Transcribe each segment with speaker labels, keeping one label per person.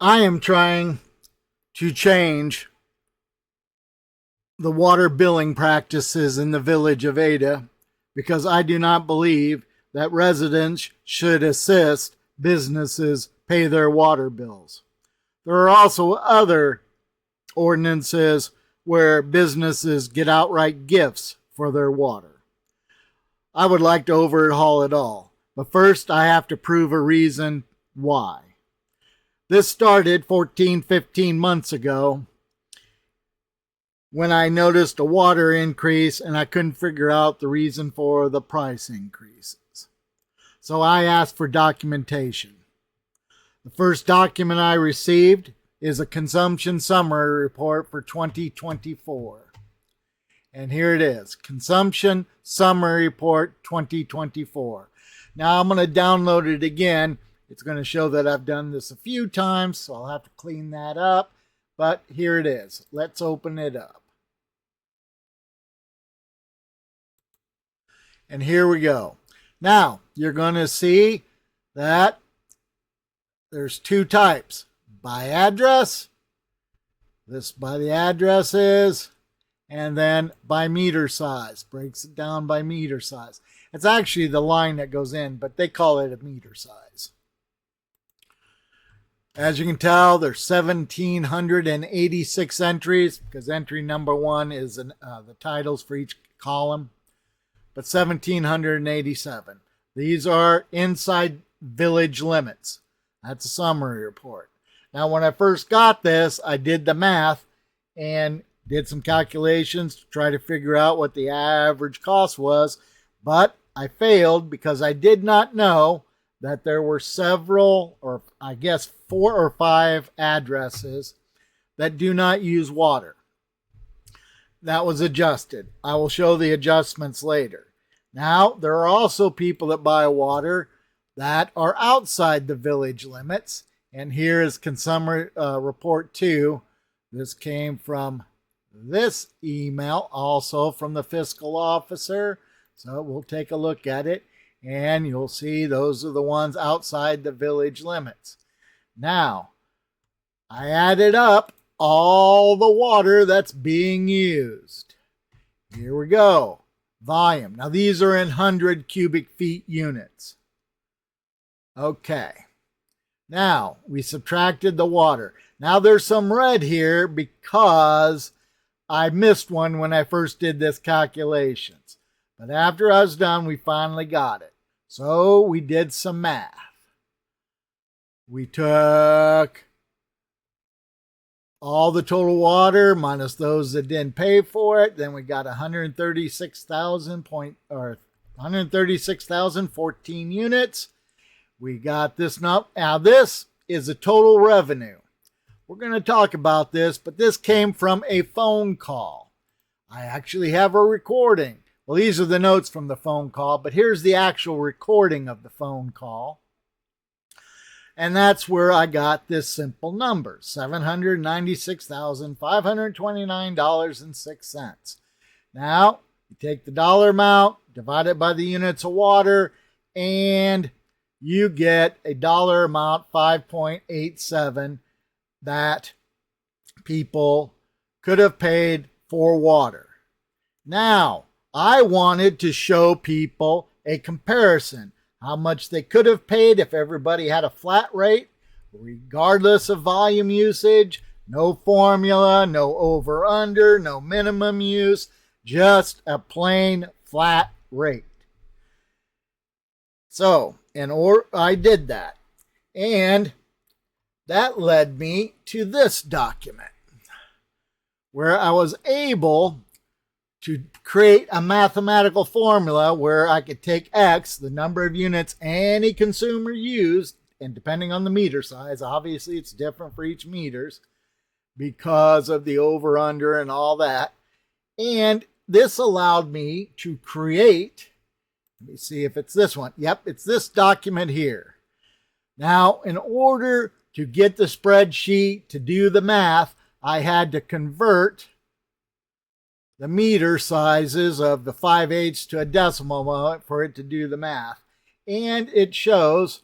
Speaker 1: I am trying to change the water billing practices in the village of Ada because I do not believe that residents should assist businesses pay their water bills. There are also other ordinances where businesses get outright gifts for their water. I would like to overhaul it all, but first I have to prove a reason why. This started 15 months ago when I noticed a water increase and I couldn't figure out the reason for the price increases. So I asked for documentation. The first document I received is a consumption summary report for 2024. And here it is, Consumption Summary Report 2024. Now I'm going to download it again. It's going to show that I've done this a few times, so I'll have to clean that up. But here it is. Let's open it up. And here we go. Now, you're going to see that there's two types. By address, this by the addresses, and then by meter size. Breaks it down by meter size. It's actually the line that goes in, but they call it a meter size. As you can tell, there's 1,786 entries because entry number 1 is the titles for each column, but 1,787. These are inside village limits. That's a summary report. Now, when I first got this, I did the math and did some calculations to try to figure out what the average cost was, but I failed because I did not know that there were several, or I guess 4 or 5 addresses that do not use water. That was adjusted. I will show the adjustments later. Now, there are also people that buy water that are outside the village limits. And here is Consumer Report 2. This came from this email, also from the fiscal officer. So we'll take a look at it. And you'll see those are the ones outside the village limits. Now, I added up all the water that's being used. Here we go. Volume. Now, these are in 100 cubic feet units. Okay. Now, we subtracted the water. Now, there's some red here because I missed one when I first did this calculations. But after I was done, we finally got it. So, we did some math. We took all the total water minus those that didn't pay for it. Then we got 136,014 units. We got this now. Now this is a total revenue. We're going to talk about this, but this came from a phone call. I actually have a recording. Well, these are the notes from the phone call, but here's the actual recording of the phone call. And that's where I got this simple number, $796,529.06. Now, you take the dollar amount, divide it by the units of water, and you get a dollar amount, 5.87, that people could have paid for water. Now, I wanted to show people a comparison, how much they could have paid if everybody had a flat rate, regardless of volume usage, no formula, no over-under, no minimum use, just a plain flat rate. So, I did that. And that led me to this document where I was able to create a mathematical formula where I could take X, the number of units any consumer used, and depending on the meter size, obviously it's different for each meters because of the over, under, and all that. And this allowed me to create, let me see if it's this one. Yep, it's this document here. Now, in order to get the spreadsheet to do the math, I had to convert the meter sizes of the 5/8 to a decimal for it to do the math. And it shows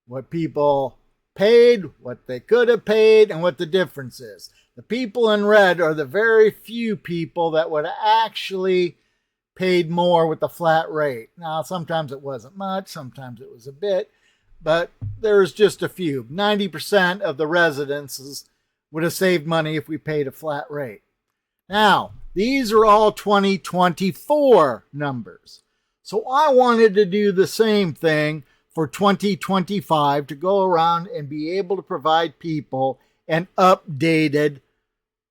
Speaker 1: what people paid, what they could have paid, and what the difference is. The people in red are the very few people that would have actually paid more with the flat rate. Now, sometimes it wasn't much, sometimes it was a bit, but there's just a few. 90% of the residences would have saved money if we paid a flat rate. Now, these are all 2024 numbers. So I wanted to do the same thing for 2025 to go around and be able to provide people an updated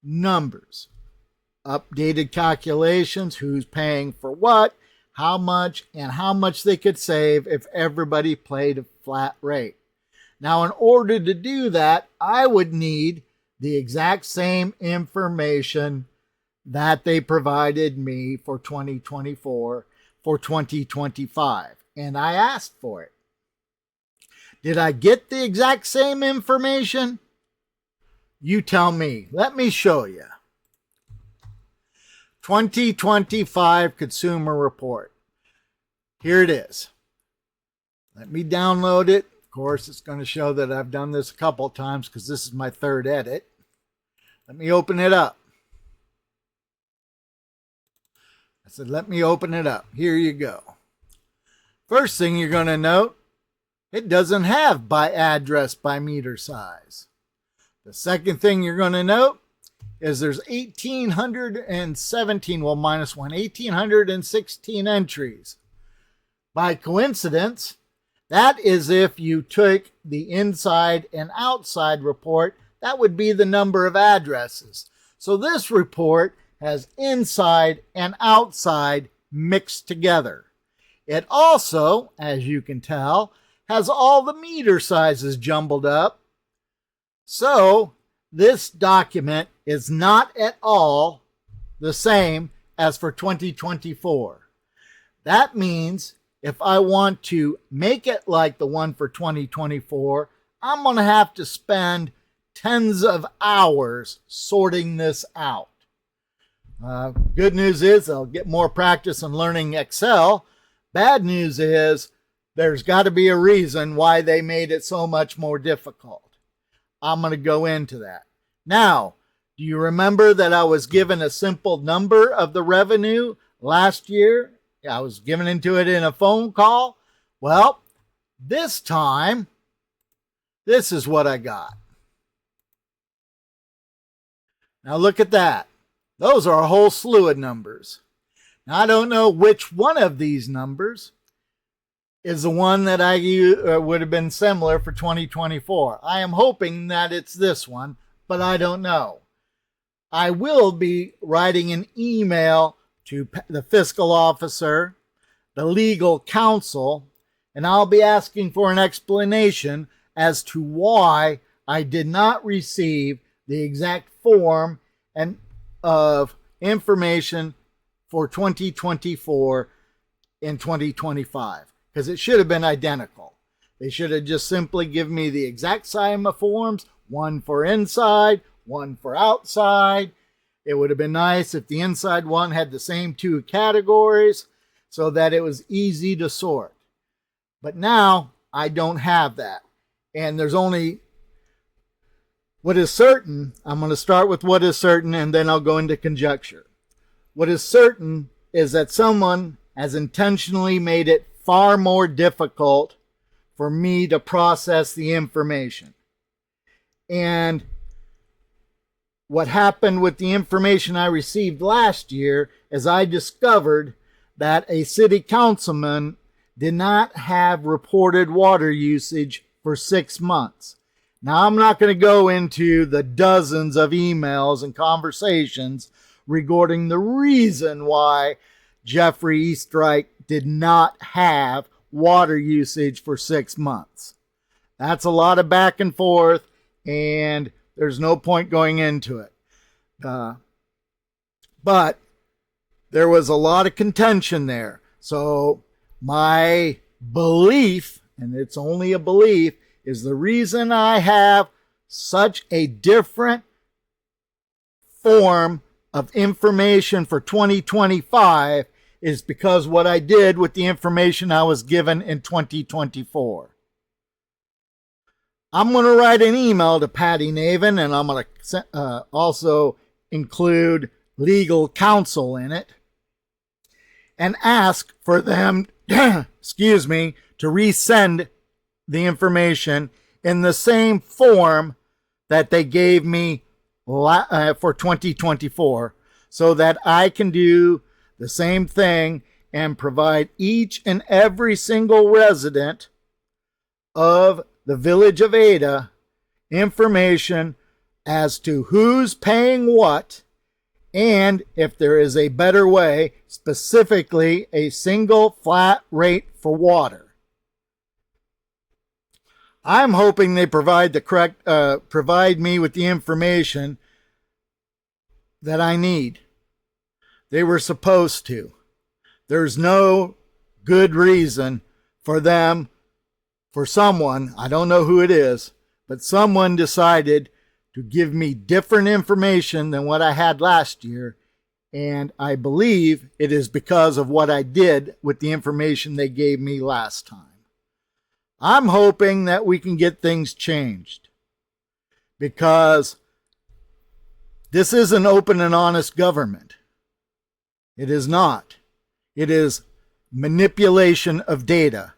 Speaker 1: numbers, updated calculations, who's paying for what, how much, and how much they could save if everybody played a flat rate. Now, in order to do that, I would need the exact same information that they provided me for 2024 for 2025. And I asked for it. Did I get the exact same information? You tell me. Let me show you. 2025 Consumer Report. Here it is. Let me download it. Of course, it's going to show that I've done this a couple of times because this is my third edit. Let me open it up. I said, let me open it up. Here you go. First thing you're going to note, it doesn't have by address, by meter size. The second thing you're going to note is there's 1,817, well, minus one, 1,816 entries. By coincidence, that is if you took the inside and outside report, that would be the number of addresses. So this report has inside and outside mixed together. It also, as you can tell, has all the meter sizes jumbled up. So this document is not at all the same as for 2024. That means if I want to make it like the one for 2024, I'm going to have to spend tens of hours sorting this out. Good news is I'll get more practice in learning Excel. Bad news is there's got to be a reason why they made it so much more difficult. I'm going to go into that. Now, do you remember that I was given a simple number of the revenue last year? I was given into it in a phone call. Well, this time, this is what I got. Now look at that. Those are a whole slew of numbers. Now, I don't know which one of these numbers is the one that I would have been similar for 2024. I am hoping that it's this one, but I don't know. I will be writing an email to the fiscal officer, the legal counsel, and I'll be asking for an explanation as to why I did not receive the exact form and of information for 2024 in 2025, because it should have been identical. They should have just simply given me the exact same of forms, one for inside, one for outside. It would have been nice if the inside one had the same two categories so that it was easy to sort. But now I don't have that. And there's only what is certain. I'm going to start with what is certain and then I'll go into conjecture. What is certain is that someone has intentionally made it far more difficult for me to process the information. And what happened with the information I received last year is I discovered that a city councilman did not have reported water usage for 6 months. Now, I'm not going to go into the dozens of emails and conversations regarding the reason why Jeffrey Eastrike did not have water usage for 6 months. That's a lot of back and forth, and there's no point going into it. But there was a lot of contention there. So my belief, and it's only a belief, is the reason I have such a different form of information for 2025 is because what I did with the information I was given in 2024. I'm going to write an email to Patty Navin, and I'm going to also include legal counsel in it and ask for them, excuse me, to resend the information in the same form that they gave me for 2024, so that I can do the same thing and provide each and every single resident of the village of Ada information as to who's paying what, and if there is a better way, specifically a single flat rate for water. I'm hoping they provide me with the information that I need. They were supposed to. There's no good reason for them, for someone, I don't know who it is, but someone decided to give me different information than what I had last year, and I believe it is because of what I did with the information they gave me last time. I'm hoping that we can get things changed, because this is an open and honest government. It is not. It is manipulation of data,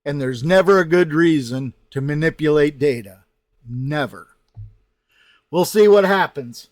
Speaker 1: and there's never a good reason to manipulate data. Never. We'll see what happens.